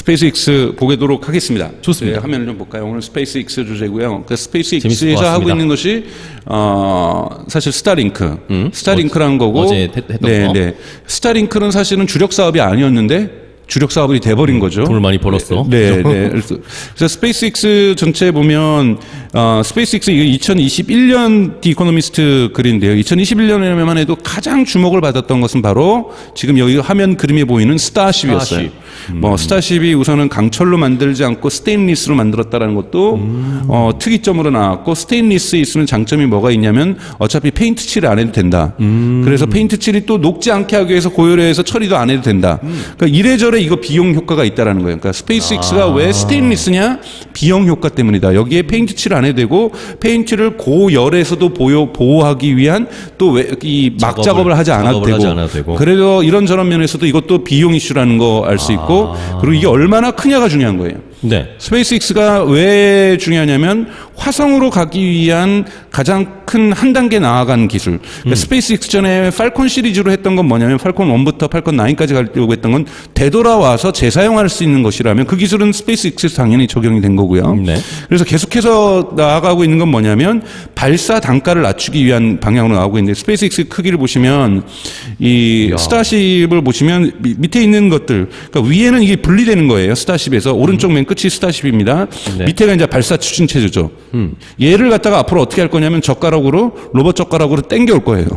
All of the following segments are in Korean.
스페이스X 보도록 하겠습니다. 좋습니다. 네, 화면을 좀 볼까요? 오늘 스페이스X 주제고요. 그 스페이스X에서 하고 있는 것이 사실 스타링크라는 거고. 어제 했던 거. 네. 스타링크는 사실은 주력 사업이 아니었는데 주력 사업이 돼버린 거죠. 돈을 많이 벌었어. 네. 그래서 스페이스X 전체 보면 스페이스X 이거 2021년 디 이코노미스트 글인데요. 2021년에만 해도 가장 주목을 받았던 것은 바로 지금 여기 화면 그림에 보이는 스타쉽이었어요. 스타쉽이 우선은 강철로 만들지 않고 스테인리스로 만들었다는 것도 특이점으로 나왔고, 스테인리스에 있으면 장점이 뭐가 있냐면 어차피 페인트 칠을 안 해도 된다. 그래서 페인트 칠이 또 녹지 않게 하기 위해서 고열해서 처리도 안 해도 된다. 그러니까 이래저래 이거 비용 효과가 있다라는 거예요. 그러니까 스페이스X가 왜 스테인리스냐? 비용 효과 때문이다. 여기에 페인트 칠 안 해도 되고, 페인트를 고열에서도 보호하기 위한 또 이 막 작업을 하지 않아도 되고. 그래서 이런저런 면에서도 이것도 비용 이슈라는 거 알 수 있고, 그리고 이게 얼마나 크냐가 중요한 거예요. 네. 스페이스X가 왜 중요하냐면 화성으로 가기 위한 가장 큰 한 단계 나아간 기술. 그러니까 스페이스X 전에 팔콘 시리즈로 했던 건 뭐냐면 팔콘 1부터 팔콘 9까지 가려고 했던 건 되돌아와서 재사용할 수 있는 것이라면 그 기술은 스페이스X에서 당연히 적용이 된 거고요. 네. 그래서 계속해서 나아가고 있는 건 뭐냐면 발사 단가를 낮추기 위한 방향으로 나오고 있는데, 스페이스X 크기를 보시면 이 스타쉽을 보시면 밑에 있는 것들, 그러니까 위에는 이게 분리되는 거예요. 스타쉽에서 오른쪽 맨 끝이 스타쉽입니다. 네. 밑에가 이제 발사 추진 체제죠. 얘를 갖다가 앞으로 어떻게 할 거냐면 로봇 젓가락으로 당겨올 거예요.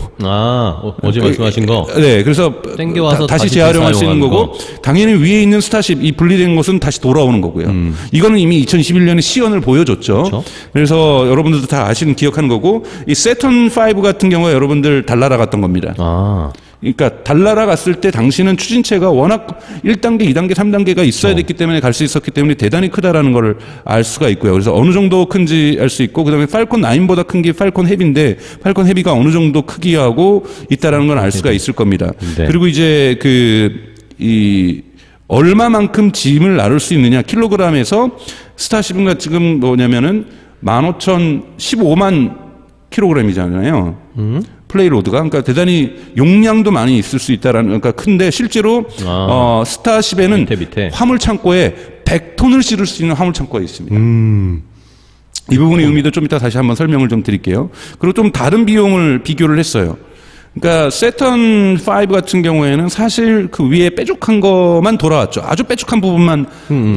어제 말씀하신 거. 네, 그래서 당겨와서 다시 재활용할 수 있는 거고, 당연히 위에 있는 스타쉽, 이 분리된 것은 다시 돌아오는 거고요. 이거는 이미 2021년에 시연을 보여줬죠. 그렇죠. 그래서 여러분들도 다 기억하는 거고, 이 세턴 5 같은 경우에 여러분들 달나라 갔던 겁니다. 그러니까 달나라 갔을 때 당시는 추진체가 워낙 1단계, 2단계, 3단계가 있어야 됐기 때문에 갈 수 있었기 때문에 대단히 크다라는 걸 알 수가 있고요. 그래서 어느 정도 큰지 알 수 있고, 그다음에 팔콘 9보다 큰 게 팔콘 헤비인데 팔콘 헤비가 어느 정도 크기하고 있다라는 걸 알 수가 있을 겁니다. 네. 그리고 이제 얼마만큼 짐을 나눌 수 있느냐, 킬로그램에서 스타쉽은 지금 뭐냐면은 15만 킬로그램이잖아요. 플레이로드가. 그러니까 대단히 용량도 많이 있을 수 있다라는, 그러니까 큰데 실제로 스타쉽에는 밑에. 화물 창고에 100톤을 실을 수 있는 화물 창고가 있습니다. 이 부분의 의미도 좀 이따 다시 한번 설명을 좀 드릴게요. 그리고 좀 다른 비용을 비교를 했어요. 그러니까 세턴 5 같은 경우에는 사실 그 위에 뾰족한 것만 돌아왔죠. 아주 뾰족한 부분만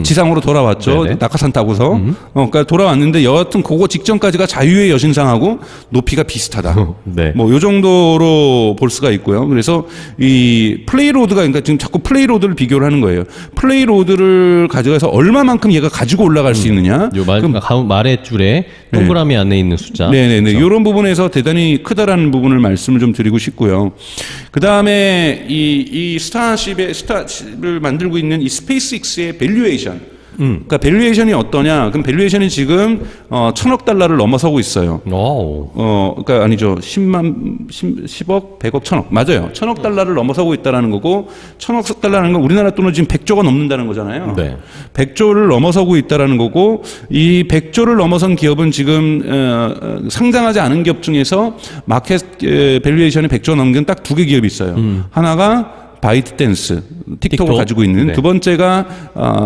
지상으로 돌아왔죠. 네네. 낙하산 타고서. 그러니까 돌아왔는데 여하튼 그거 직전까지가 자유의 여신상하고 높이가 비슷하다. 네. 뭐 요 정도로 볼 수가 있고요. 그래서 이 플레이로드가, 그러니까 지금 자꾸 플레이로드를 비교를 하는 거예요. 플레이로드를 가져가서 얼마만큼 얘가 가지고 올라갈 수 있느냐. 말의 줄에 동그라미 안에 있는 숫자. 네네네. 이런 부분에서 대단히 크다라는 부분을 말씀을 좀 드리고 싶고요. 그 다음에 이 스타쉽을 만들고 있는 이 스페이스X의 밸류에이션. 그러니까 밸류에이션이 어떠냐? 그럼 밸류에이션이 지금 1,000억 달러를 넘어서고 있어요. 그러니까 아니죠. 10억, 100억, 1,000억. 맞아요. 1,000억 달러를 넘어서고 있다라는 거고, 1,000억 달러라는 건 우리나라 돈으로 지금 100조가 넘는다는 거잖아요. 네. 100조를 넘어서고 있다라는 거고, 이 100조를 넘어선 기업은 지금 상장하지 않은 기업 중에서 마켓 밸류에이션이 100조 넘는 건 딱 두 개 기업이 있어요. 하나가 바이트댄스, 틱톡을 가지고 있는. 네. 두 번째가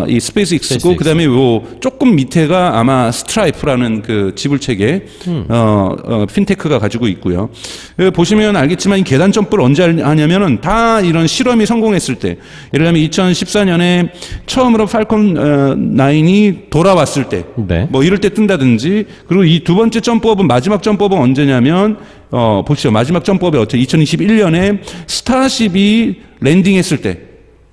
이 스페이스X고, 그다음에 요 조금 밑에가 아마 스트라이프라는 그 지불 체계 핀테크가 가지고 있고요. 보시면 알겠지만 이 계단 점프를 언제 하냐면은 다 이런 실험이 성공했을 때, 예를 들면 2014년에 처음으로 팔콘 9이 돌아왔을 때, 네. 뭐 이럴 때 뜬다든지. 그리고 이 두 번째 점프업은, 마지막 점프업은 언제냐면 보시죠. 마지막 점프업이 어떻게 2021년에 스타쉽이 랜딩했을 때,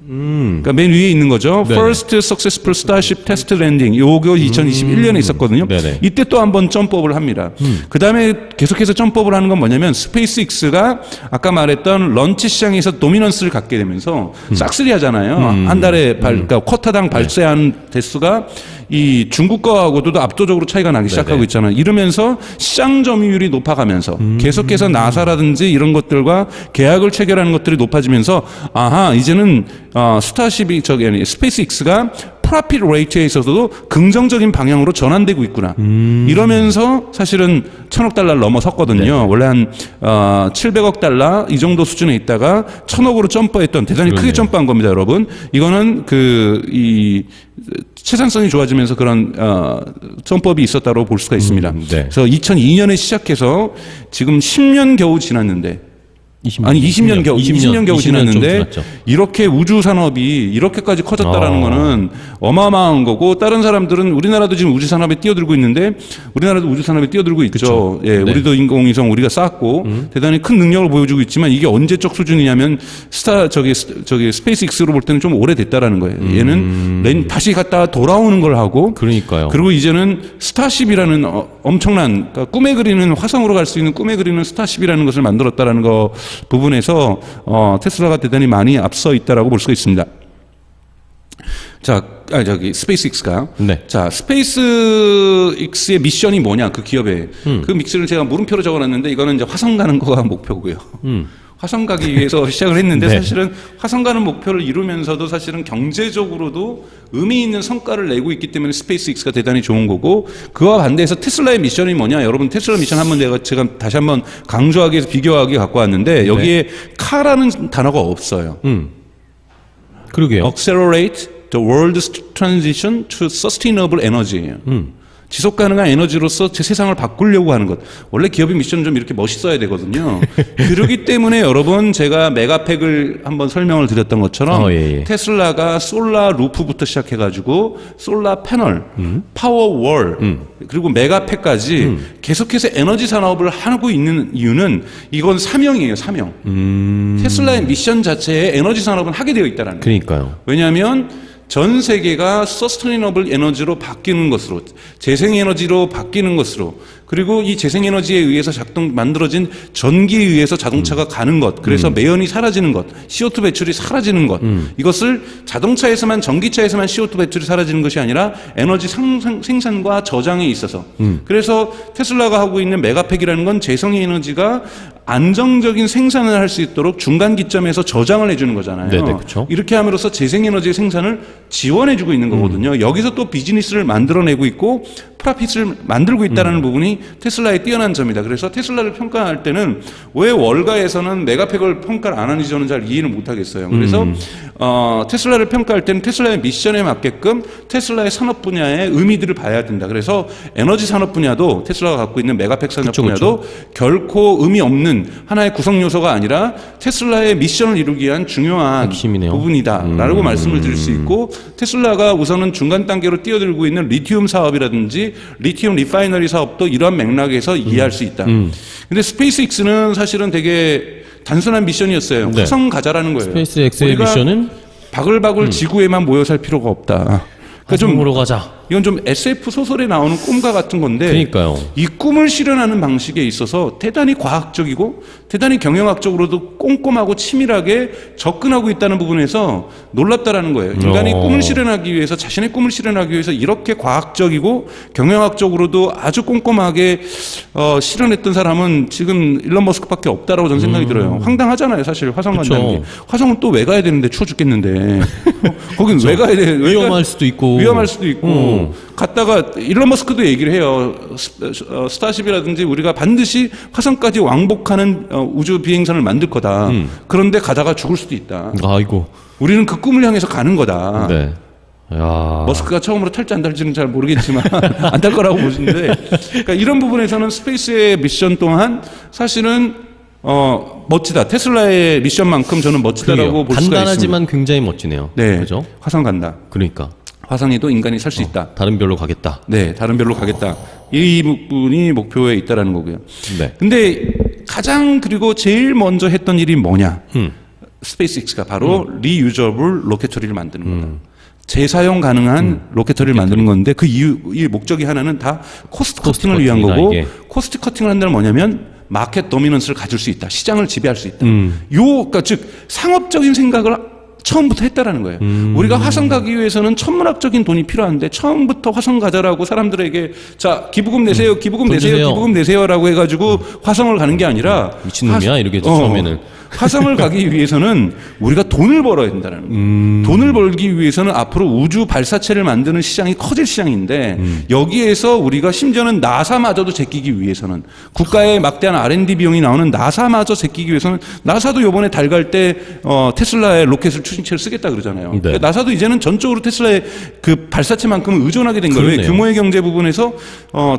그러니까 맨 위에 있는 거죠. 네네. First Successful Starship Test Landing. 요거 2021년에 있었거든요. 네네. 이때 또 한 번 점프업을 합니다. 그 다음에 계속해서 점프업을 하는 건 뭐냐면, 스페이스X가 아까 말했던 런치 시장에서 도미넌스를 갖게 되면서 싹쓸이 하잖아요. 한 달에 그러니까 쿼터당 발사한 대수가 이 중국 거하고도 압도적으로 차이가 나기 시작하고 있잖아요. 이러면서 시장 점유율이 높아가면서 계속해서 나사라든지 이런 것들과 계약을 체결하는 것들이 높아지면서, 아하, 이제는 스타쉽이 스페이스X가 프로핏 레이트에 있어서도 긍정적인 방향으로 전환되고 있구나. 이러면서 사실은 1,000억 달러를 넘어섰거든요. 네. 원래 한 700억 달러 이 정도 수준에 있다가 1,000억으로 점프했던 대단히 크게 그러네요. 점프한 겁니다, 여러분. 이거는 이 채산성이 좋아지면서 그런 점법이 있었다고 볼 수가 있습니다. 네. 그래서 2002년에 시작해서 지금 10년 겨우 지났는데 20년 겨우 20년 겨우 지났는데 이렇게 우주 산업이 이렇게까지 커졌다라는 거는 어마어마한 거고, 다른 사람들은 우리나라도 지금 우주 산업에 뛰어들고 있는데 우리나라도 우주 산업에 뛰어들고 있죠. 예, 네. 우리도 인공위성 우리가 쌓았고 대단히 큰 능력을 보여주고 있지만 이게 언제적 수준이냐면 스페이스X로 볼 때는 좀 오래됐다라는 거예요. 얘는 다시 갔다가 돌아오는 걸 하고, 그러니까요. 그리고 이제는 스타쉽이라는 엄청난, 그러니까 꿈에 그리는, 화성으로 갈 수 있는 꿈에 그리는 스타쉽이라는 것을 만들었다라는 거 부분에서 테슬라가 대단히 많이 앞서 있다라고 볼 수가 있습니다. 자, 스페이스X가. 네. 자, 스페이스X의 미션이 뭐냐, 그 기업의. 그 미션을 제가 물음표로 적어놨는데, 이거는 이제 화성 가는 거가 목표고요. 화성 가기 위해서 시작을 했는데, 네. 사실은 화성 가는 목표를 이루면서도 사실은 경제적으로도 의미 있는 성과를 내고 있기 때문에 스페이스X가 대단히 좋은 거고, 그와 반대해서 테슬라의 미션이 뭐냐, 여러분 테슬라 미션 한번 제가 다시 한번 강조하기 위해서 비교하기 갖고 왔는데, 여기에 카라는 단어가 없어요. 그러게요. Accelerate the world's transition to sustainable energy예요. 지속 가능한 에너지로서 제 세상을 바꾸려고 하는 것. 원래 기업의 미션은 좀 이렇게 멋있어야 되거든요. 그렇기 때문에 여러분, 제가 메가팩을 한번 설명을 드렸던 것처럼 예. 테슬라가 솔라 루프부터 시작해가지고 솔라 패널, 파워월, 그리고 메가팩까지 계속해서 에너지 산업을 하고 있는 이유는 이건 사명이에요, 사명. 테슬라의 미션 자체에 에너지 산업은 하게 되어 있다는 거예요. 그러니까요. 왜냐하면 전 세계가 서스테이너블 에너지로 바뀌는 것으로, 재생에너지로 바뀌는 것으로, 그리고 이 재생에너지에 의해서 만들어진 전기에 의해서 자동차가 가는 것, 그래서 매연이 사라지는 것, CO2 배출이 사라지는 것, 이것을 자동차에서만, 전기차에서만 CO2 배출이 사라지는 것이 아니라 에너지 생산과 저장에 있어서, 그래서 테슬라가 하고 있는 메가팩이라는 건 재생에너지가 안정적인 생산을 할 수 있도록 중간 기점에서 저장을 해주는 거잖아요. 네네, 그렇죠. 이렇게 함으로써 재생에너지의 생산을 지원해주고 있는 거거든요. 여기서 또 비즈니스를 만들어내고 있고 프로핏을 만들고 있다는 부분이 테슬라의 뛰어난 점이다. 그래서 테슬라를 평가할 때는 왜 월가에서는 메가팩을 평가를 안 하는지 저는 잘 이해를 못하겠어요. 그래서 테슬라를 평가할 때는 테슬라의 미션에 맞게끔 테슬라의 산업 분야의 의미들을 봐야 된다. 그래서 에너지 산업 분야도 테슬라가 갖고 있는 메가팩 산업 분야도 결코 의미 없는 하나의 구성 요소가 아니라 테슬라의 미션을 이루기 위한 중요한 핵심이네요. 부분이다라고 말씀을 드릴 수 있고, 테슬라가 우선은 중간 단계로 뛰어들고 있는 리튬 사업이라든지 리튬 리파이너리 사업도 이러한 맥락에서 이해할 수 있다. 근데 스페이스X는 사실은 되게 단순한 미션이었어요. 네. 화성 가자라는 거예요. 스페이스X의 우리가 미션은 바글바글 지구에만 모여 살 필요가 없다. 그러니까 화성으로 가자. 이건 좀 SF 소설에 나오는 꿈과 같은 건데, 그러니까요. 이 꿈을 실현하는 방식에 있어서 대단히 과학적이고 대단히 경영학적으로도 꼼꼼하고 치밀하게 접근하고 있다는 부분에서 놀랍다라는 거예요. 인간이 꿈을 실현하기 위해서, 자신의 꿈을 실현하기 위해서 이렇게 과학적이고 경영학적으로도 아주 꼼꼼하게 실현했던 사람은 지금 일론 머스크밖에 없다라고 저는 생각이 들어요. 황당하잖아요, 사실 화성 간다는 게. 화성은 또 왜 가야 되는데, 추워 죽겠는데. 거긴 왜 가야 돼? 위험할 수도 있고. 위험할 수도 있고. 갔다가 일론 머스크도 얘기를 해요. 스타쉽이라든지 우리가 반드시 화성까지 왕복하는 우주 비행선을 만들 거다. 그런데 가다가 죽을 수도 있다. 아이고. 우리는 그 꿈을 향해서 가는 거다. 네. 야. 머스크가 처음으로 탈지 안 탈지는 잘 모르겠지만 안 탈 거라고 보시는데, 그러니까 이런 부분에서는 스페이스의 미션 또한 사실은 멋지다. 테슬라의 미션만큼 저는 멋지다라고 볼 수가 있습니다. 간단하지만 굉장히 멋지네요. 네, 그죠? 화성 간다. 그러니까. 화성에도 인간이 살 수 있다. 다른 별로 가겠다. 네, 다른 별로 가겠다. 이 부분이 목표에 있다라는 거고요. 네. 근데 가장, 그리고 제일 먼저 했던 일이 뭐냐? 스페이스X가 바로 리유저블 로켓터리를 만드는 거다. 재사용 가능한 로켓터리를 만드는 건데, 그 이유, 이 목적이 하나는 다 코스트 커팅을 위한 거고, 이게. 코스트 커팅을 한다는 뭐냐면 마켓 도미넌스를 가질 수 있다. 시장을 지배할 수 있다. 그러니까 즉 상업적인 생각을 처음부터 했다라는 거예요. 우리가 화성 가기 위해서는 천문학적인 돈이 필요한데 처음부터 화성 가자라고 사람들에게 자 기부금 내세요, 기부금 돈 내세요, 주세요. 기부금 내세요라고 해가지고 화성을 가는 게 아니라 미친놈이야 이렇게 처음에는. 화성을 가기 위해서는 우리가 돈을 벌어야 된다는 거예요. 돈을 벌기 위해서는 앞으로 우주 발사체를 만드는 시장이 커질 시장인데 여기에서 우리가 심지어는 나사마저도 제끼기 위해서는 국가의 막대한 R&D 비용이 나오는 나사마저 제끼기 위해서는 나사도 요번에 달 갈 때 테슬라의 로켓을 추진체를 쓰겠다 그러잖아요. 네. 그러니까 나사도 이제는 전적으로 테슬라의 그 발사체만큼은 의존하게 된 거예요. 그러네요. 규모의 경제 부분에서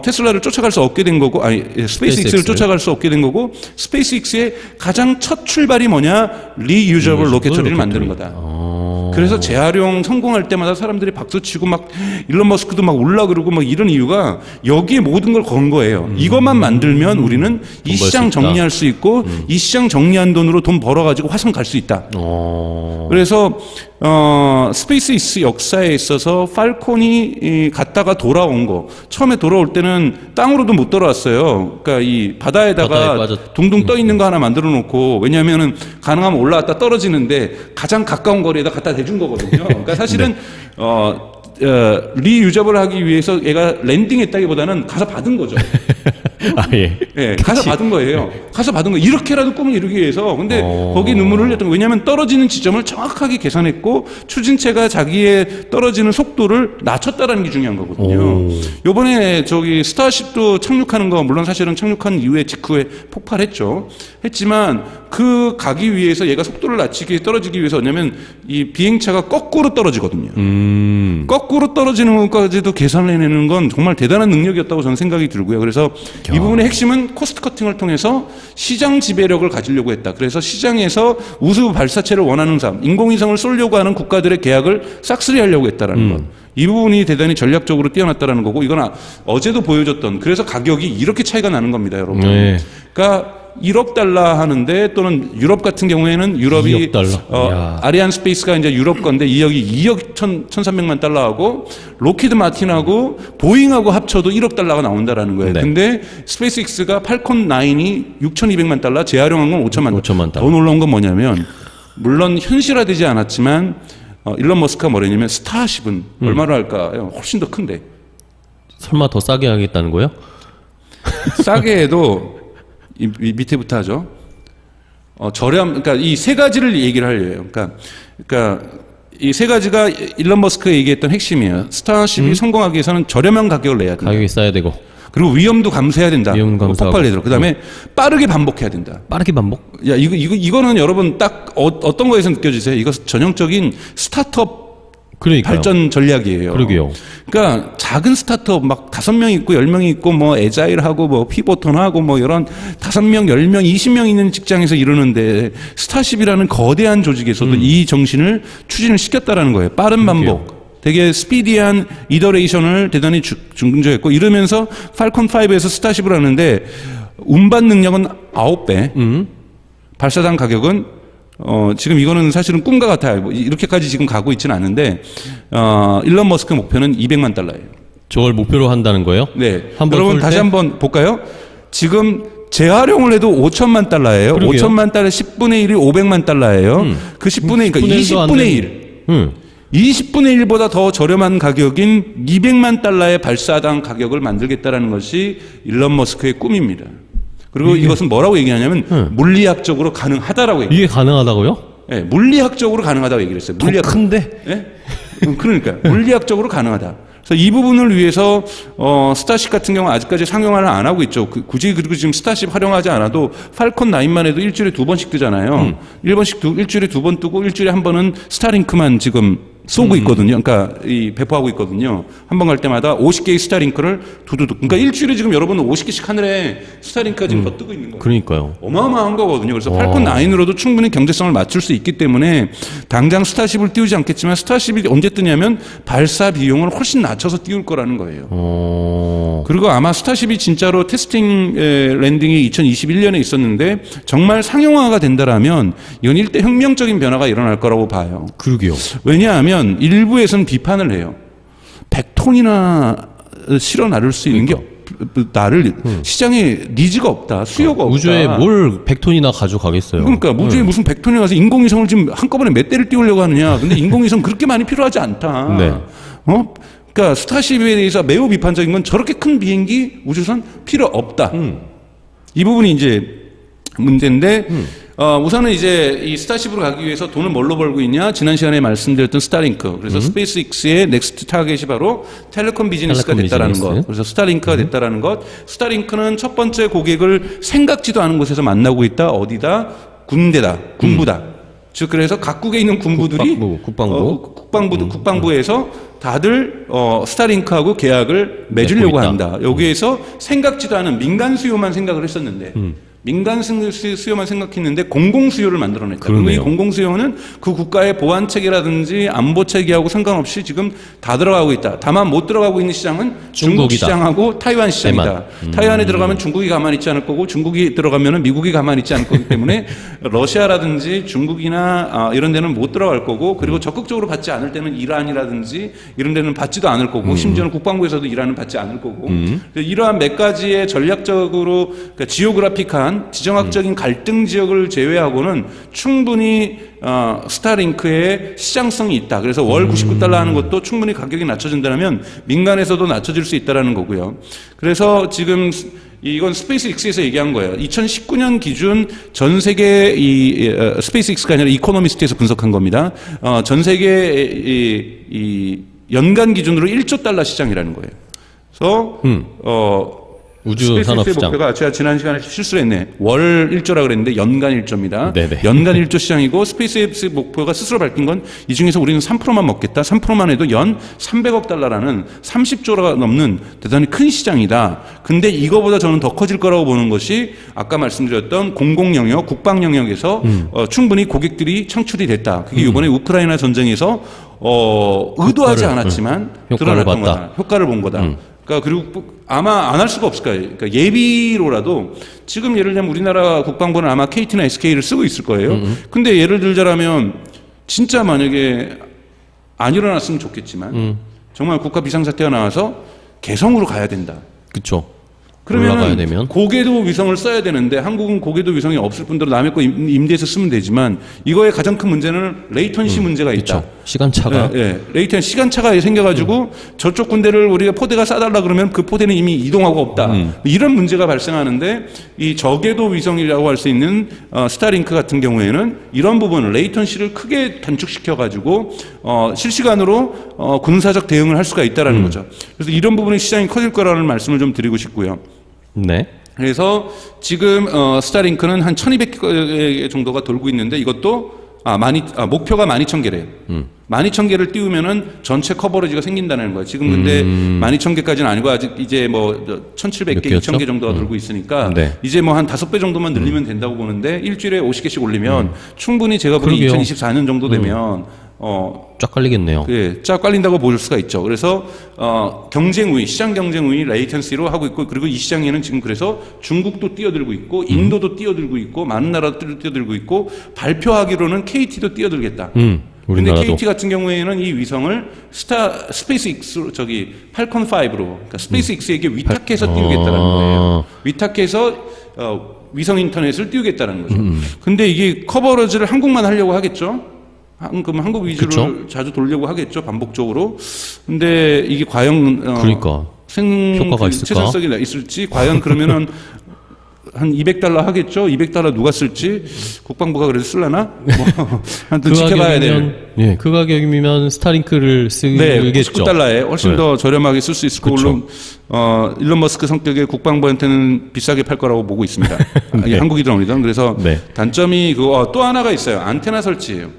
테슬라를 쫓아갈 수 없게 된 거고 스페이스X를 쫓아갈 수 없게 된 거고 스페이스X의 가장 첫 출발이 뭐냐? 리유저블 로켓 처리를 만드는 거다. 그래서 재활용 성공할 때마다 사람들이 박수치고 막 일론 머스크도 막 올라 그러고 막 이런 이유가 여기에 모든 걸 건 거예요. 이것만 만들면 우리는 이 시장 정리할 수 있고 이 시장 정리한 돈으로 돈 벌어가지고 화성 갈 수 있다. 그래서 스페이스X 역사에 있어서 팔콘이 갔다가 돌아온 거 처음에 돌아올 때는 땅으로도 못 돌아왔어요. 그러니까 이 바다에다가 둥둥 떠 있는 거 하나 만들어 놓고 왜냐하면은 가능하면 올라왔다 떨어지는데 가장 가까운 거리에다 갖다 대준 거거든요. 그러니까 사실은 리유저블 하기 위해서 얘가 랜딩했다기보다는 가서 받은 거죠. 아 예. 예, 가서 받은 거예요. 가서 받은 거. 이렇게라도 꿈을 이루기 위해서. 근데 거기 눈물을 흘렸던 거. 왜냐하면 떨어지는 지점을 정확하게 계산했고 추진체가 자기의 떨어지는 속도를 낮췄다라는 게 중요한 거거든요. 요번에 저기 스타쉽도 착륙하는 거 물론 사실은 착륙한 이후에 직후에 폭발했죠. 했지만 그 가기 위해서 얘가 속도를 낮추기 떨어지기 위해서 뭐냐면 이 비행차가 거꾸로 떨어지거든요. 거꾸로 떨어지는 것까지도 계산을 해내는 건 정말 대단한 능력이었다고 저는 생각이 들고요. 그래서 이 부분의 핵심은 코스트 커팅을 통해서 시장 지배력을 가지려고 했다. 그래서 시장에서 우수 발사체를 원하는 사람, 인공위성을 쏠려고 하는 국가들의 계약을 싹쓸이하려고 했다라는 것. 이 부분이 대단히 전략적으로 뛰어났다라는 거고 이건 어제도 보여줬던 그래서 가격이 이렇게 차이가 나는 겁니다, 여러분. 네. 그러니까 1억 달러 하는데 또는 유럽 같은 경우에는 유럽이 2억 달러. 아리안 스페이스가 이제 유럽 건데 2억 1,300만 달러하고 로키드 마틴하고 보잉하고 합쳐도 1억 달러가 나온다라는 거예요. 네. 근데 스페이스X가 팔콘 9이 6,200만 달러, 재활용한 건 5천만 달러. 더 달러. 놀라운 건 뭐냐면 물론 현실화되지 않았지만 일론 머스크가 뭐랬냐면 스타쉽은 얼마로 할까요? 훨씬 더 큰데. 설마 더 싸게 하겠다는 거예요? 싸게 해도 이 밑에부터 하죠. 그러니까 이 세 가지를 얘기를 하려요. 그러니까 이 세 가지가 일론 머스크가 얘기했던 핵심이에요. 스타쉽이 성공하기 위해서는 저렴한 가격을 내야 된다. 가격이 싸야 되고 그리고 위험도 감수해야 된다. 위험 감수하고. 폭발되도록. 그다음에 빠르게 반복해야 된다. 빠르게 반복? 야 이거는 여러분 딱 어떤 거에서 느껴지세요? 이거 전형적인 스타트업 그러니까요. 발전 전략이에요. 그러게요. 그러니까 작은 스타트업 막 5명 있고 10명 있고 뭐 에자일하고 뭐 피보턴하고 뭐 이런 5명, 10명, 20명 있는 직장에서 이러는데 스타쉽이라는 거대한 조직에서도 이 정신을 추진을 시켰다라는 거예요. 빠른 반복. 되게 스피디한 이더레이션을 대단히 중조했고 이러면서 팔콘 5에서 스타쉽을 하는데 운반 능력은 9배. 발사당 가격은 지금 이거는 사실은 꿈과 같아요. 뭐 이렇게까지 지금 가고 있지는 않은데, 일론 머스크 목표는 200만 달러예요. 저걸 목표로 한다는 거예요? 네. 한번 여러분 다시 한번 볼까요? 지금 재활용을 해도 5천만 달러예요. 그러게요. 5천만 달러 10분의 1이 500만 달러예요. 그 10분의, 그러니까 20분의 1. 20분의 1보다 더 저렴한 가격인 200만 달러의 발사당 가격을 만들겠다라는 것이 일론 머스크의 꿈입니다. 그리고 이것은 뭐라고 얘기하냐면 물리학적으로 가능하다라고 얘기해요. 이게 가능하다고요? 네, 물리학적으로 가능하다고 얘기를 했어요. 더 큰데? 네? 그러니까 물리학적으로 가능하다. 그래서 이 부분을 위해서 스타쉽 같은 경우 아직까지 상용화를 안 하고 있죠. 굳이 그리고 지금 스타쉽 활용하지 않아도 팔콘 9만 해도 일주일에 2번씩 뜨잖아요. 일주일에 2번 뜨고 일주일에 한 번은 스타링크만 지금 쏘고 있거든요. 그러니까 배포하고 있거든요. 한 번 갈 때마다 50개의 스타링크를 두두둑. 그러니까 일주일에 지금 여러분 50개씩 하늘에 스타링크가 지금 더 뜨고 있는 거예요. 그러니까요. 어마어마한 거거든요. 그래서 팔콘 9으로도 충분히 경제성을 맞출 수 있기 때문에 당장 스타쉽을 띄우지 않겠지만 스타쉽이 언제 뜨냐면 발사 비용을 훨씬 낮춰서 띄울 거라는 거예요. 그리고 아마 스타쉽이 진짜로 테스팅 랜딩이 2021년에 있었는데 정말 상용화가 된다라면 이건 일대 혁명적인 변화가 일어날 거라고 봐요. 그러게요. 왜냐하면 일부에서는 비판을 해요. 100톤이나 실어 나를 수 있는 게 나를 시장에 니즈가 없다, 수요가 없다. 우주에 뭘 100톤이나 가져가겠어요. 그러니까 우주에 무슨 100톤이 가서 인공위성을 지금 한꺼번에 몇 대를 띄우려고 하느냐. 근데 인공위성 그렇게 많이 필요하지 않다. 네. 그러니까 스타쉽에 대해서 매우 비판적인 건 저렇게 큰 비행기 우주선 필요 없다. 이 부분이 이제 문제인데 우선은 이제 이 스타쉽으로 가기 위해서 돈을 뭘로 벌고 있냐? 지난 시간에 말씀드렸던 스타링크. 그래서 스페이스X의 넥스트 타겟이 바로 텔레콤 비즈니스가 텔레콤 됐다라는 비즈니스. 것. 그래서 스타링크가 됐다라는 것. 스타링크는 첫 번째 고객을 생각지도 않은 곳에서 만나고 있다. 어디다? 군대다. 군부다. 즉 그래서 각국에 있는 군부들이 국방부에서 다들 스타링크하고 계약을 맺으려고 한다. 여기에서 생각지도 않은 민간 수요만 생각을 했었는데 민간 수요만 생각했는데 공공 수요를 만들어냈다. 그리고 이 공공 수요는 그 국가의 보안 체계라든지 안보 체계하고 상관없이 지금 다 들어가고 있다. 다만 못 들어가고 있는 시장은 중국 시장하고 타이완 시장이다. 타이완에 들어가면 중국이 가만히 있지 않을 거고 중국이 들어가면 미국이 가만히 있지 않을 거기 때문에 러시아라든지 중국이나 이런 데는 못 들어갈 거고 그리고 적극적으로 받지 않을 때는 이란이라든지 이런 데는 받지도 않을 거고 심지어는 국방부에서도 이란은 받지 않을 거고 이러한 몇 가지의 전략적으로 그러니까 지오그래픽한 지정학적인 갈등 지역을 제외하고는 충분히 스타링크의 시장성이 있다. 그래서 월 99달러 하는 것도 충분히 가격이 낮춰진다면 민간에서도 낮춰질 수 있다는 거고요. 그래서 지금 이건 스페이스X에서 얘기한 거예요. 2019년 기준 전 세계 스페이스X가 아니라 이코노미스트에서 분석한 겁니다. 전 세계 이 연간 기준으로 1조 달러 시장이라는 거예요. 그래서 우주 산업 시장. 목표가 제가 지난 시간에 실수를 했네. 월 1조라 그랬는데 연간 1조입니다. 네네. 연간 1조 시장이고 스페이스X 목표가 스스로 밝힌 건 이 중에서 우리는 3%만 먹겠다. 3%만 해도 연 300억 달러라는 30조가 넘는 대단히 큰 시장이다. 근데 이거보다 저는 더 커질 거라고 보는 것이 아까 말씀드렸던 공공 영역, 국방 영역에서 충분히 고객들이 창출이 됐다. 그게 이번에 우크라이나 전쟁에서 의도하지 않았지만 드러났던 거다. 효과를 본 거다. 그러니까 그리고 아마 안 할 수가 없을 거예요. 그러니까 예비로라도 지금 예를 들면 우리나라 국방부는 아마 KT나 SK를 쓰고 있을 거예요. 근데 예를 들자라면 진짜 만약에 안 일어났으면 좋겠지만 정말 국가 비상사태가 나와서 개성으로 가야 된다. 그렇죠. 그러면 고궤도 위성을 써야 되는데 한국은 고궤도 위성이 없을 뿐더러 남의 거 임대해서 쓰면 되지만 이거의 가장 큰 문제는 레이턴시 문제가 있다. 그쵸. 시간차가. 레이턴 시간차가 생겨가지고 저쪽 군대를 우리가 포대가 쏴달라 그러면 그 포대는 이미 이동하고 없다. 이런 문제가 발생하는데 이 저궤도 위성이라고 할 수 있는 스타링크 같은 경우에는 이런 부분을 레이턴시를 크게 단축시켜가지고 실시간으로 군사적 대응을 할 수가 있다라는 거죠. 그래서 이런 부분의 시장이 커질 거라는 말씀을 좀 드리고 싶고요. 네. 그래서 지금 스타링크는 한 1200개 정도가 돌고 있는데 이것도 목표가 12,000개래요. 12,000개를 띄우면은 전체 커버리지가 생긴다는 거예요. 지금 근데 12,000개까지는 아니고 아직 이제 뭐 1,700개, 2,000개 정도가 돌고 있으니까 이제 뭐 한 5배 정도만 늘리면 된다고 보는데 일주일에 50개씩 올리면 충분히 제가 보기 2024년 정도 되면 쫙 깔리겠네요. 예, 쫙 깔린다고 볼 수가 있죠. 그래서 경쟁 우위, 시장 경쟁 우위 레이턴시로 하고 있고 그리고 이 시장에는 지금 그래서 중국도 뛰어들고 있고 인도도 뛰어들고 있고 많은 나라도 뛰어들고 있고 발표하기로는 KT도 뛰어들겠다. 근데 KT 같은 경우에는 이 위성을 스페이스X로 팔콘 5로 그러니까 스페이스X에게 위탁해서 띄우겠다는 거예요. 위탁해서 위성 인터넷을 띄우겠다는 거죠. 근데 이게 커버러지를 한국만 하려고 하겠죠. 그럼 한국 위주로 자주 돌려고 하겠죠, 반복적으로. 근데 이게 과연 효과가 있을까? 최선성이 있을지 과연 그러면은 한 200달러 하겠죠. 200달러 누가 쓸지 국방부가 그래도 쓸라나? 한번 지켜봐야 돼요. 예, 그 가격이면 스타링크를 쓰겠죠. 네, 99달러에 훨씬 더 저렴하게 쓸 수 있을 거고 물론 일론 머스크 성격의 국방부한테는 비싸게 팔 거라고 보고 있습니다. 한국이 들어오니까. 그래서 단점이 또 하나가 있어요. 안테나 설치예요.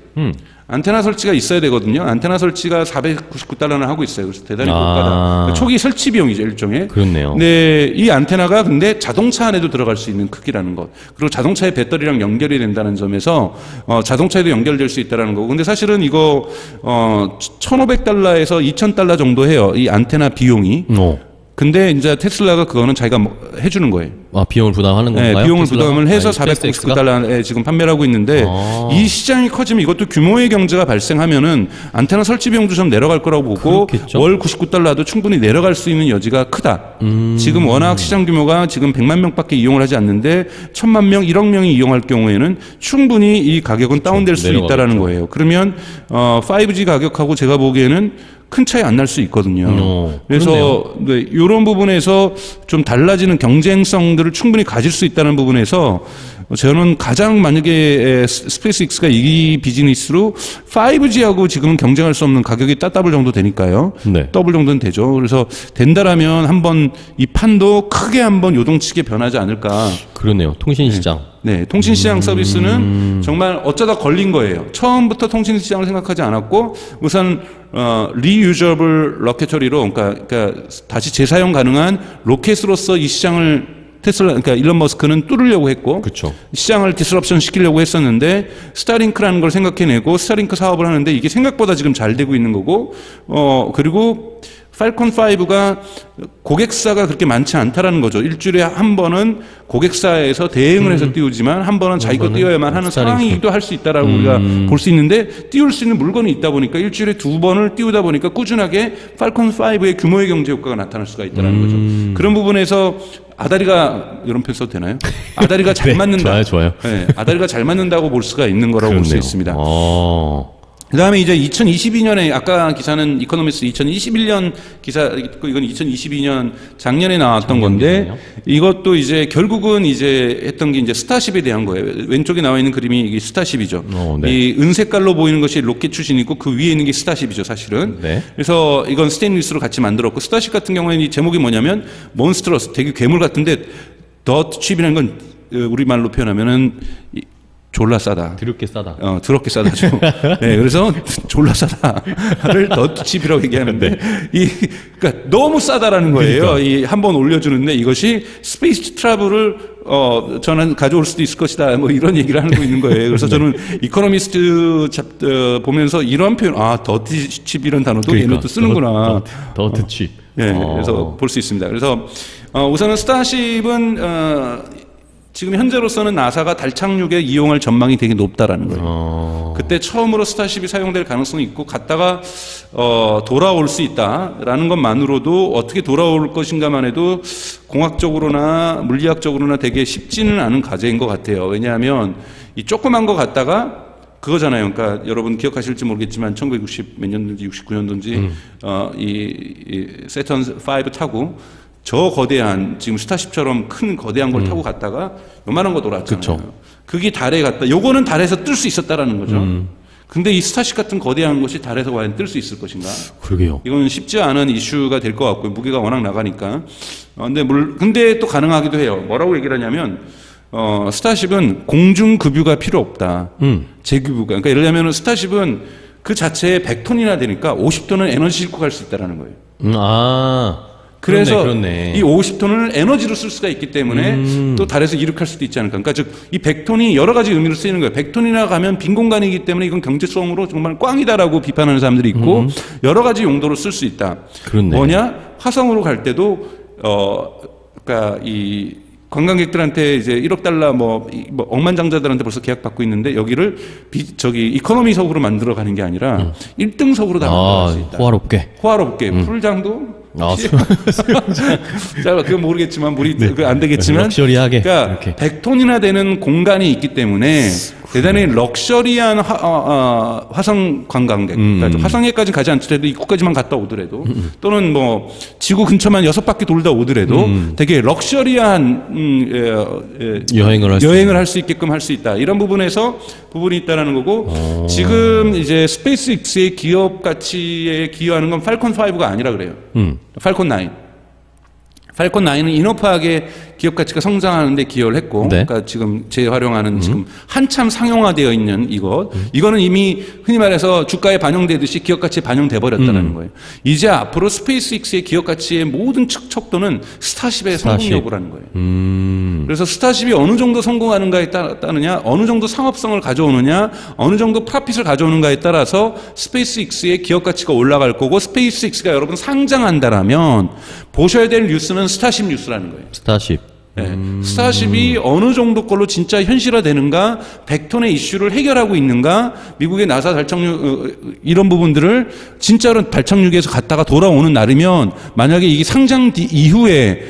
안테나 설치가 있어야 되거든요. 안테나 설치가 499달러나 하고 있어요. 그래서 대단히 고가다. 초기 설치 비용이죠, 일종의. 그렇네요. 네, 이 안테나가 근데 자동차 안에도 들어갈 수 있는 크기라는 것. 그리고 자동차의 배터리랑 연결이 된다는 점에서 자동차에도 연결될 수 있다는 거고. 근데 사실은 이거 1,500달러에서 2,000달러 정도 해요. 이 안테나 비용이. 근데 이제 테슬라가 그거는 자기가 해주는 거예요. 비용을 부담하는 건가요? 네, 비용을 테슬라가? 부담을 해서 스페이스X가? 499달러에 지금 판매를 하고 있는데 이 시장이 커지면 이것도 규모의 경제가 발생하면은 안테나 설치 비용도 좀 내려갈 거라고 보고 그렇겠죠. 월 99달러도 충분히 내려갈 수 있는 여지가 크다. 지금 워낙 시장 규모가 지금 100만 명밖에 이용을 하지 않는데 1000만 명, 1억 명이 이용할 경우에는 충분히 이 가격은 다운될 수 내려가겠죠. 있다라는 거예요. 그러면 5G 가격하고 제가 보기에는 큰 차이 안 날 수 있거든요. 그래서 네, 이런 부분에서 좀 달라지는 경쟁성들을 충분히 가질 수 있다는 부분에서 저는 가장 만약에 스페이스X가 이 비즈니스로 5G하고 지금은 경쟁할 수 없는 가격이 따따블 정도 되니까요. 네. 더블 정도는 되죠. 그래서 된다라면 한번 이 판도 크게 한번 요동치게 변하지 않을까. 그러네요. 통신시장. 네, 통신시장 서비스는 정말 어쩌다 걸린 거예요. 처음부터 통신시장을 생각하지 않았고 우선 리유저블 로켓터리로 그러니까 다시 재사용 가능한 로켓으로서 이 시장을 테슬라 그러니까 일론 머스크는 뚫으려고 했고 그쵸. 시장을 디스럽션 시키려고 했었는데 스타링크라는 걸 생각해내고 스타링크 사업을 하는데 이게 생각보다 지금 잘 되고 있는 거고 그리고 팔콘 5가 고객사가 그렇게 많지 않다라는 거죠. 일주일에 한 번은 고객사에서 대행을 해서 띄우지만 한 번은 자기가 띄워야만 하는 스타링크. 상황이기도 할 수 있다라고 우리가 볼 수 있는데 띄울 수 있는 물건이 있다 보니까 일주일에 2번을 띄우다 보니까 꾸준하게 팔콘 5의 규모의 경제 효과가 나타날 수가 있다는 거죠. 그런 부분에서 아다리가 이런 표현 써도 되나요? 아다리가 잘 네, 맞는다. 좋아요. 네, 아다리가 잘 맞는다고 볼 수가 있는 거라고 볼 수 그렇네요. 있습니다. 그다음에 이제 2022년에 아까 기사는 이코노미스 2021년 기사 이건 2022년 작년에 나왔던 건데 이것도 이제 결국은 이제 했던 게 이제 스타쉽에 대한 거예요. 왼쪽에 나와 있는 그림이 이게 스타쉽이죠. 네. 이 은색깔로 보이는 것이 로켓 출신이고 그 위에 있는 게 스타쉽이죠, 사실은. 네. 그래서 이건 스테인리스로 같이 만들었고 스타쉽 같은 경우에는 이 제목이 뭐냐면 몬스트러스 되게 괴물 같은데 더트 칩이라는 건 우리말로 표현하면은 졸라 싸다. 드럽게 싸다. 더럽게 싸다죠. 네, 그래서 졸라 싸다를 더치비라고 얘기하는데 그러니까 너무 싸다라는 거예요. 그러니까. 이 한번 올려주는데 이것이 스페이스 트래블을 저는 가져올 수도 있을 것이다. 뭐 이런 얘기를 하고 있는 거예요. 그래서 저는 이코노미스트 보면서 이런 표현, 더치칩 이런 단어도 그러니까. 얘네도 쓰는구나. 더트 칩. 네, 그래서 볼 수 있습니다. 그래서 우선은 스타쉽은 지금 현재로서는 나사가 달 착륙에 이용할 전망이 되게 높다라는 거예요. 그때 처음으로 스타쉽이 사용될 가능성이 있고 갔다가 돌아올 수 있다라는 것만으로도 어떻게 돌아올 것인가만 해도 공학적으로나 물리학적으로나 되게 쉽지는 않은 과제인 것 같아요. 왜냐하면 이 조그만 거 갔다가 그거잖아요. 그러니까 여러분 기억하실지 모르겠지만 1960 몇 년도인지 69년도인지 이 세턴 5 타고 저 거대한 지금 스타쉽처럼 큰 거대한 걸 타고 갔다가 요만한 거 돌았잖아요. 그쵸. 그게 달에 갔다. 요거는 달에서 뜰 수 있었다라는 거죠. 근데 이 스타쉽 같은 거대한 것이 달에서 과연 뜰 수 있을 것인가? 그러게요. 이건 쉽지 않은 이슈가 될 것 같고요. 무게가 워낙 나가니까. 근데 또 가능하기도 해요. 뭐라고 얘기를 하냐면 스타쉽은 공중 급유가 필요 없다. 제급유가. 그러니까 예를 들면 스타쉽은 그 자체에 100톤이나 되니까 50톤은 에너지 싣고 갈 수 있다라는 거예요. 그래서 그렇네. 이 50톤을 에너지로 쓸 수가 있기 때문에 또 달에서 이륙할 수도 있지 않을까. 그러니까 즉 이 100톤이 여러 가지 의미로 쓰이는 거예요. 100톤이나 가면 빈 공간이기 때문에 이건 경제성으로 정말 꽝이다라고 비판하는 사람들이 있고 여러 가지 용도로 쓸 수 있다. 그렇네. 뭐냐? 화성으로 갈 때도 그러니까 이 관광객들한테 이제 1억 달러 뭐 억만장자들한테 벌써 계약 받고 있는데 여기를 이코노미석으로 만들어 가는 게 아니라 1등석으로 다 만들어 수 있다. 호화롭게 풀장도 그건 모르겠지만 안 되겠지만 럭셔리하게 그러니까 이렇게. 100톤이나 되는 공간이 있기 때문에 대단히 럭셔리한 화성 관광객 그러니까 화성에까지 가지 않더라도 입구까지만 갔다 오더라도 또는 뭐 지구 근처만 6바퀴 돌다 오더라도 되게 럭셔리한 여행을 할 수 있게끔 할 수 있다. 이런 부분이 있다라는 거고 지금 이제 스페이스X의 기업 가치에 기여하는 건 팔콘 5가 아니라 그래요. 팔콘 9. 팔콘 9은 이너프하게 기업 가치가 성장하는데 기여를 했고, 네. 그러니까 지금 재활용하는 지금 한참 상용화되어 있는 이거는 이미 흔히 말해서 주가에 반영되듯이 기업 가치에 반영돼 버렸다는 거예요. 이제 앞으로 스페이스X의 기업 가치의 모든 척도는 스타쉽의 성공 여부라는 거예요. 그래서 스타쉽이 어느 정도 성공하는가에 따르냐, 어느 정도 상업성을 가져오느냐, 어느 정도 프로핏을 가져오는가에 따라서 스페이스X의 기업 가치가 올라갈 거고, 스페이스X가 여러분 상장한다라면 보셔야 될 뉴스는 스타쉽 뉴스라는 거예요. 스타쉽. 스타쉽이 어느 정도 걸로 진짜 현실화되는가, 100톤의 이슈를 해결하고 있는가, 미국의 나사 달착륙 이런 부분들을 진짜로 달착륙에서 갔다가 돌아오는 날이면 만약에 이게 상장 이후에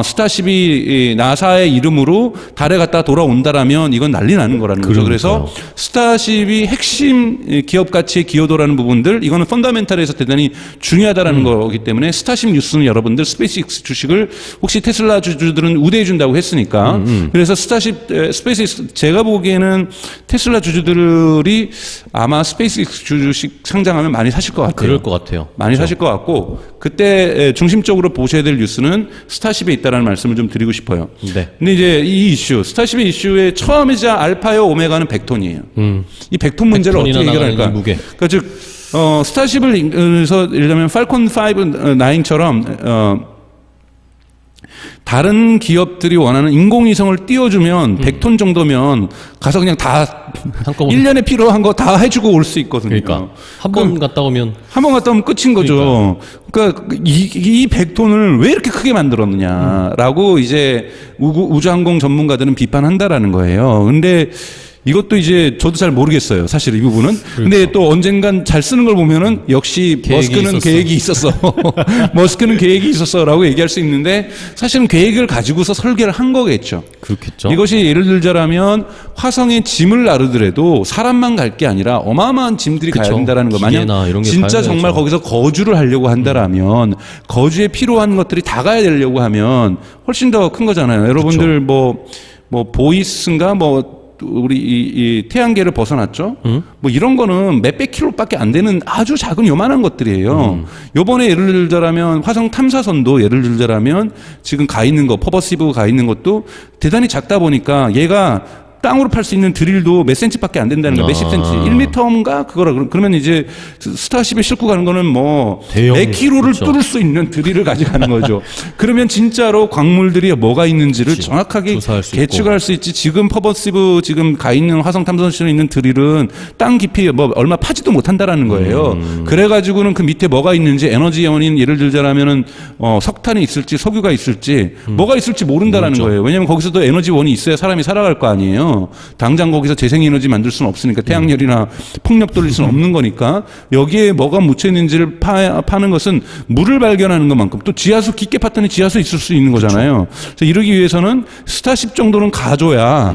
스타쉽이 나사의 이름으로 달에 갔다가 돌아온다라면 이건 난리 나는 거라는 거죠. 그래서 스타쉽이 핵심 기업 가치의 기여도라는 부분들, 이거는 펀더멘탈에서 대단히 중요하다라는 거기 때문에 스타쉽 뉴스는 여러분들 스페이스X 주식을 혹시 테슬라 주주들은 우대해 준다고 했으니까 그래서 스페이스X 제가 보기에는 테슬라 주주들이 아마 스페이스X 주식 상장하면 많이 사실 것 같아요. 그럴 것 같아요. 많이 사실 것 같고 그때 중심적으로 보셔야 될 뉴스는 스타쉽에 있다라는 말씀을 좀 드리고 싶어요. 네. 근데 이제 이 이슈, 스타쉽의 이슈의 처음이자 알파요 오메가는 100톤이에요. 이 100톤 문제를 어떻게 해결할까? 그러니까 즉 스타쉽을 그래서 예를 들면 팔콘 5, 9처럼 다른 기업들이 원하는 인공위성을 띄워주면 100톤 정도면 가서 그냥 다 한꺼번에 1년에 필요한 거 다 해주고 올 수 있거든요. 그러니까 한 번 갔다 오면 끝인 거죠. 그러니까 이 100톤을 왜 이렇게 크게 만들었느냐라고 이제 우주항공 전문가들은 비판한다라는 거예요. 근데 이것도 이제 저도 잘 모르겠어요. 사실 이 부분은. 근데 또 언젠간 잘 쓰는 걸 보면은 역시 머스크는 계획이 있었어. 머스크는 계획이 있었어라고 얘기할 수 있는데 사실은 계획을 가지고서 설계를 한 거겠죠. 그렇겠죠. 이것이 예를 들자라면 화성에 짐을 나르더라도 사람만 갈 게 아니라 어마어마한 짐들이 가야 된다라는 거. 만약 진짜 정말 거기서 거주를 하려고 한다라면 거주에 필요한 것들이 다 가야 되려고 하면 훨씬 더 큰 거잖아요. 여러분들 뭐 보이스인가 우리 이 태양계를 벗어났죠. 뭐 이런 거는 몇백 킬로밖에 안 되는 아주 작은 요만한 것들이에요. 요번에 예를 들자라면 화성 탐사선도 예를 들자라면 지금 가 있는 거 퍼버시브 가 있는 것도 대단히 작다 보니까 얘가 땅으로 팔 수 있는 드릴도 몇 센치밖에 안 된다는 거야. 몇십 센치. 1m인가? 그러면 이제 스타쉽에 싣고 가는 거는 몇 킬로를 뚫을 수 있는 드릴을 가져가는 거죠. 그러면 진짜로 광물들이 뭐가 있는지를 정확하게 계측할 수 있지. 지금 퍼버시브 지금 가 있는 화성 탐사선에 있는 드릴은 땅 깊이 얼마 파지도 못한다라는 거예요. 그래가지고는 그 밑에 뭐가 있는지 에너지 원인 예를 들자라면은 석탄이 있을지 석유가 있을지 뭐가 있을지 모른다라는 거예요. 왜냐하면 거기서도 에너지 원이 있어야 사람이 살아갈 거 아니에요. 당장 거기서 재생에너지 만들 수는 없으니까 태양열이나 풍력 돌릴 수는 없는 거니까 여기에 뭐가 묻혀 있는지를 파는 것은 물을 발견하는 것만큼 또 지하수 깊게 팠더니 지하수 있을 수 있는 거잖아요. 그래서 이러기 위해서는 스타쉽 정도는 가줘야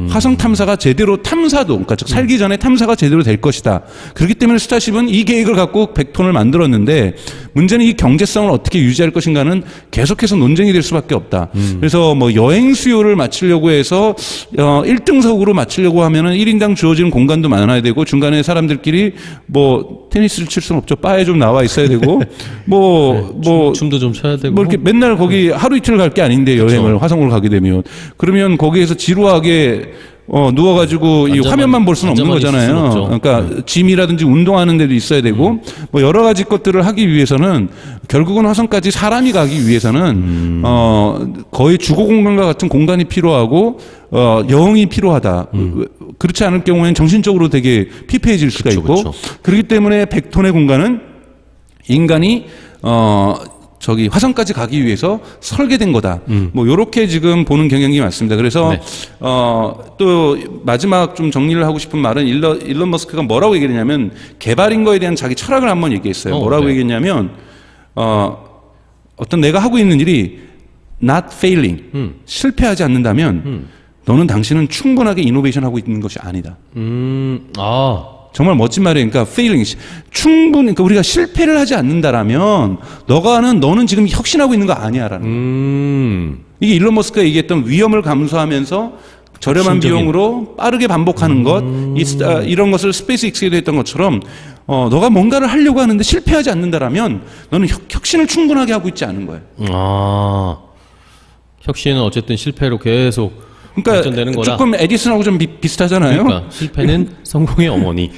화성 탐사가 제대로 그러니까 즉 살기 전에 탐사가 제대로 될 것이다. 그렇기 때문에 스타쉽은 이 계획을 갖고 100톤을 만들었는데 문제는 이 경제성을 어떻게 유지할 것인가는 계속해서 논쟁이 될 수밖에 없다. 그래서 여행 수요를 맞추려고 해서 1등석으로 맞추려고 하면은 1인당 주어지는 공간도 많아야 되고 중간에 사람들끼리 테니스를 칠 수는 없죠. 바에 좀 나와 있어야 되고 춤도 좀 춰야 되고 이렇게 맨날 거기 하루 이틀 갈 게 아닌데 여행을 화성으로 가게 되면 그러면 거기에서 지루하게 누워가지고 이 화면만 볼 수는 없는 거잖아요. 그러니까 짐이라든지 운동하는 데도 있어야 되고 여러 가지 것들을 하기 위해서는 결국은 화성까지 사람이 가기 위해서는 거의 주거 공간과 같은 공간이 필요하고 여행이 필요하다. 그렇지 않을 경우에는 정신적으로 되게 피폐해질 수가 있고 그렇기 때문에 100톤의 공간은 인간이 화성까지 가기 위해서 설계된 거다. 요렇게 지금 보는 경향이 많습니다. 그래서, 또 마지막 좀 정리를 하고 싶은 말은 일론 머스크가 뭐라고 얘기했냐면 개발인 거에 대한 자기 철학을 한번 얘기했어요. 뭐라고 얘기했냐면, 어떤 내가 하고 있는 일이 not failing, 실패하지 않는다면 당신은 충분하게 이노베이션 하고 있는 것이 아니다. 정말 멋진 말이에요. 그러니까 failing 그러니까 우리가 실패를 하지 않는다라면 너는 지금 혁신하고 있는 거 아니야라는. 이게 일론 머스크가 얘기했던 위험을 감수하면서 저렴한 비용으로 빠르게 반복하는 것 이런 것을 스페이스X에도 했던 것처럼 너가 뭔가를 하려고 하는데 실패하지 않는다라면 너는 혁신을 충분하게 하고 있지 않은 거예요. 혁신은 어쨌든 실패로 계속 그러니까 조금 에디슨하고 좀 비슷하잖아요. 그러니까 실패는 성공의 어머니.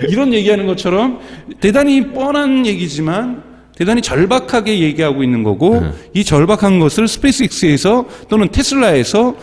이런 얘기하는 것처럼 대단히 뻔한 얘기지만 대단히 절박하게 얘기하고 있는 거고 이 절박한 것을 스페이스X에서 또는 테슬라에서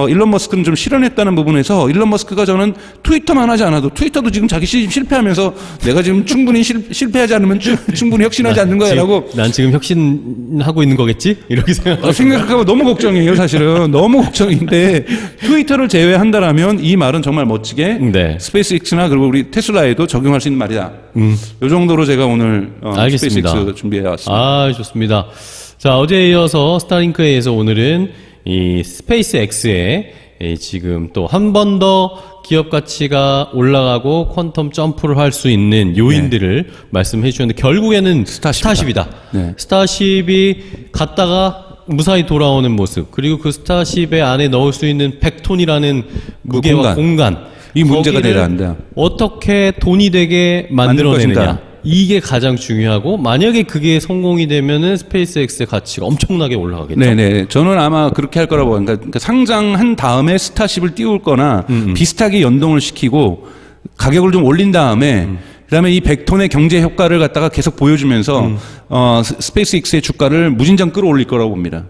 일론 머스크는 좀 실현했다는 부분에서 일론 머스크가 저는 트위터만 하지 않아도 트위터도 지금 자기 시집 실패하면서 내가 지금 충분히 실패하지 않으면 충분히 혁신하지 않는 거야라고 난 지금 혁신하고 있는 거겠지? 이렇게 생각하고 너무 걱정이에요. 사실은 너무 걱정인데 트위터를 제외한다라면 이 말은 정말 멋지게 네. 스페이스X나 그리고 우리 테슬라에도 적용할 수 있는 말이다. 이 정도로 제가 오늘 알겠습니다. 스페이스X 준비해 왔습니다. 아, 좋습니다. 자, 어제에 이어서 스타링크에 의해서 오늘은 이 스페이스X에 지금 또 한 번 더 기업 가치가 올라가고 퀀텀 점프를 할 수 있는 요인들을 말씀해 주셨는데 결국에는 스타쉽이다. 네. 스타쉽이 갔다가 무사히 돌아오는 모습, 그리고 그 스타쉽의 안에 넣을 수 있는 100톤이라는 무게와 공간, 이 문제가 거기를 돼야 한다. 어떻게 돈이 되게 만들어내느냐, 이게 가장 중요하고, 만약에 그게 성공이 되면은 스페이스X의 가치가 엄청나게 올라가겠죠. 네네. 저는 아마 그렇게 할 거라고 봅니다. 그러니까 상장한 다음에 스타쉽을 띄울 거나 비슷하게 연동을 시키고 가격을 좀 올린 다음에 그다음에 이 100톤의 경제 효과를 갖다가 계속 보여주면서 스페이스X의 주가를 무진장 끌어올릴 거라고 봅니다.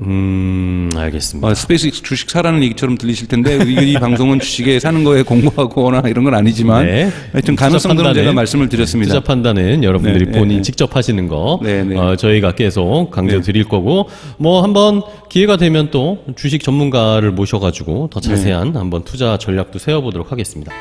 알겠습니다. 스페이스X 주식 사라는 얘기처럼 들리실 텐데 이 방송은 주식에 사는 거에 공부하거나 이런 건 아니지만 네. 하여튼 가능성들은 제가 말씀을 드렸습니다. 투자 판단은 여러분들이 네, 본인 네. 직접 하시는 거 네, 네. 저희가 계속 강조 드릴 거고, 뭐 한번 기회가 되면 또 주식 전문가를 모셔가지고 더 자세한 한번 투자 전략도 세워보도록 하겠습니다.